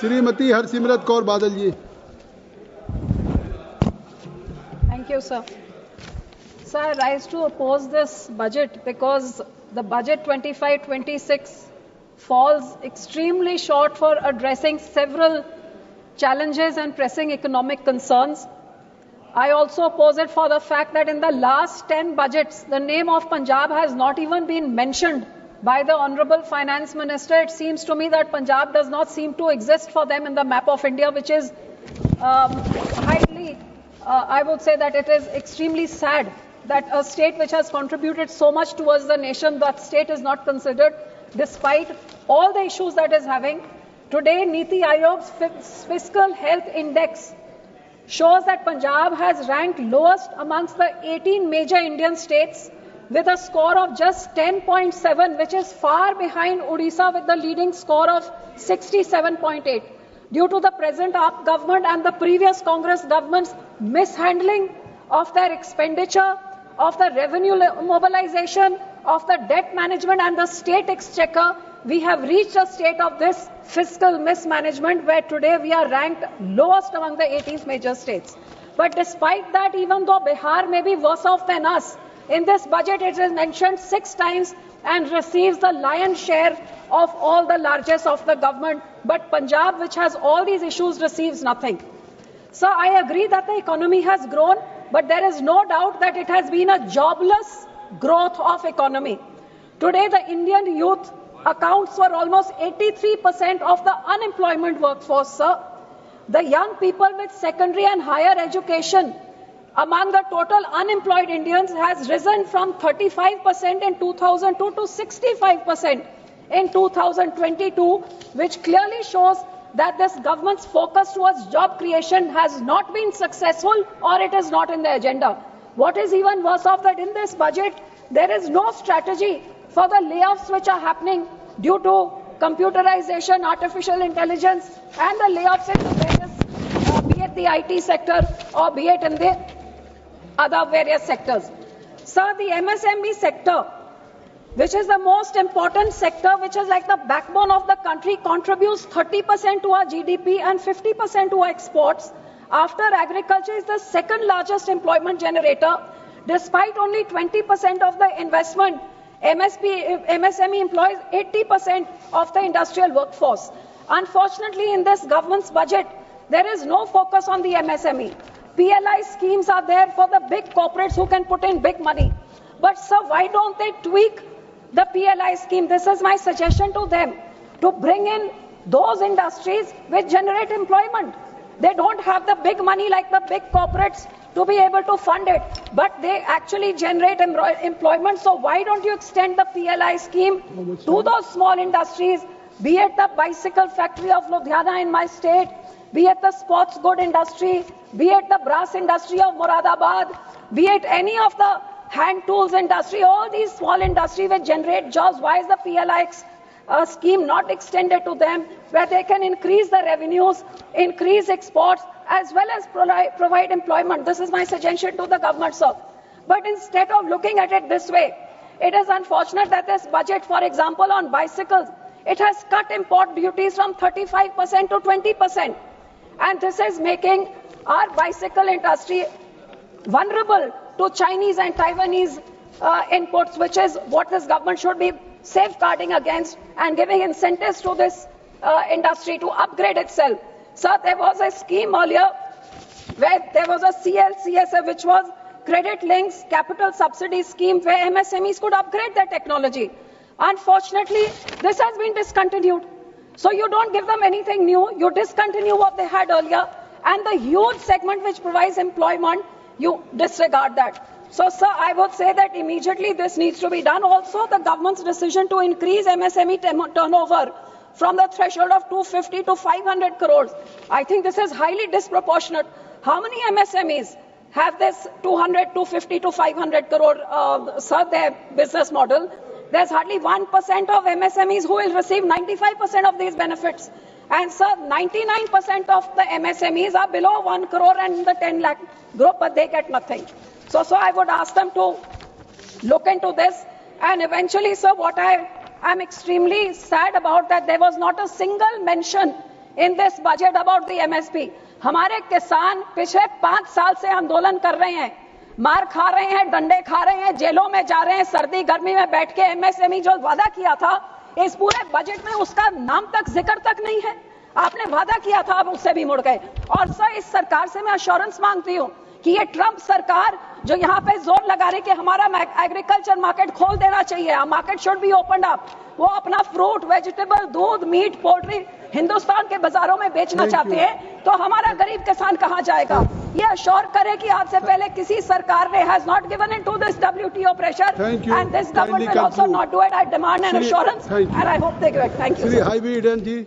Shrimati Harsimrat Kaur Badal ji. Thank you, sir. Sir, I rise to oppose this budget because the budget 25-26 falls extremely short for addressing several challenges and pressing economic concerns. I also oppose it for the fact that in the last 10 budgets, the name of Punjab has not even been mentioned by the Honorable Finance Minister. It seems to me that Punjab does not seem to exist for them in the map of India, which is highly, I would say that it is extremely sad that a state which has contributed so much towards the nation, that state is not considered despite all the issues that is having. Today, Niti Aayog's Fiscal Health Index shows that Punjab has ranked lowest amongst the 18 major Indian states with a score of just 10.7, which is far behind Odisha with the leading score of 67.8. Due to the present AAP government and the previous Congress government's mishandling of their expenditure, of the revenue mobilization, of the debt management and the state exchequer, we have reached a state of this fiscal mismanagement where today we are ranked lowest among the 18 major states. But despite that, even though Bihar may be worse off than us, in this budget it is mentioned 6 times and receives the lion's share of all the largesse of the government. But Punjab, which has all these issues, receives nothing. So I agree that the economy has grown, but there is no doubt that it has been a jobless growth of economy. Today, the Indian youth accounts for almost 83% of the unemployment workforce, sir. The young people with secondary and higher education among the total unemployed Indians has risen from 35% in 2002 to 65% in 2022, which clearly shows that this government's focus towards job creation has not been successful, or it is not in the agenda. What is even worse off that in this budget, there is no strategy for the layoffs which are happening due to computerization, artificial intelligence, and the layoffs in the various, be it the IT sector or be it in the other various sectors. Sir, the MSME sector, which is the most important sector, which is like the backbone of the country, contributes 30% to our GDP and 50% to our exports. After agriculture is the second largest employment generator. Despite only 20% of the investment, MSME employs 80% of the industrial workforce. Unfortunately, in this government's budget, there is no focus on the MSME. PLI schemes are there for the big corporates who can put in big money. But sir, why don't they tweak the PLI scheme? This is my suggestion to them, to bring in those industries which generate employment. They don't have the big money like the big corporates to be able to fund it, but they actually generate employment. So why don't you extend the PLI scheme to those small industries, be it the bicycle factory of Ludhiana in my state, be it the sports good industry, be it the brass industry of Moradabad, be it any of the hand tools industry, all these small industries which generate jobs. Why is the PLI scheme not extended to them, where they can increase the revenues, increase exports, as well as provide employment? This is my suggestion to the government, sir. But instead of looking at it this way, it is unfortunate that this budget, for example, on bicycles, it has cut import duties from 35% to 20%. And this is making our bicycle industry vulnerable to Chinese and Taiwanese inputs, which is what this government should be safeguarding against and giving incentives to this industry to upgrade itself. Sir, there was a scheme earlier where there was a CLCSF, which was Credit Links Capital Subsidy Scheme, where MSMEs could upgrade their technology. Unfortunately, this has been discontinued. So you don't give them anything new, you discontinue what they had earlier, and the huge segment which provides employment, you disregard that. So, sir, I would say that immediately this needs to be done. Also, the government's decision to increase MSME turnover from the threshold of 250 to 500 crores, I think this is highly disproportionate. How many MSMEs have this 250 to 500 crore, sir, their business model? There's hardly 1% of MSMEs who will receive 95% of these benefits. And sir, 99% of the MSMEs are below 1 crore and the 10 lakh group, but they get nothing. So I would ask them to look into this. And eventually, sir, what I am extremely sad about, that there was not a single mention in this budget about the MSP. हमारे किसान पिछले 5 साल से आंदोलन कर रहे हैं, मार खा रहे हैं, डंडे खा रहे हैं, जेलों में जा रहे हैं, सर्दी गर्मी में बैठ के MSME जो वादा किया था, इस पूरे बजट में उसका नाम तक जिक्र तक नहीं है। आपने वादा किया था, अब उससे भी मुड़ गए। और सर, इस सरकार से मैं अश्योरेंस मांगती हूँ कि ये ट्रंप सरकार जो यहाँ पे जोर लगा रही कि हमारा एग्रीकल्चर मार्केट खोल देना चाहिए, market should be open up, वो अपना फ्रूट, वेजिटेबल, दूध, मीट, पोल्ट्री हिंदुस्तान के बाजारों में बेचना चाहते हैं, तो हमारा गरीब किसान कहां जाएगा? ये अश्योर करे कि आज से पहले किसी सरकार ने has not given in to this WTO pressure, and this government will also not do it. I demand an assurance and I hope they give it. Thank you. Shri Hibi Eden ji.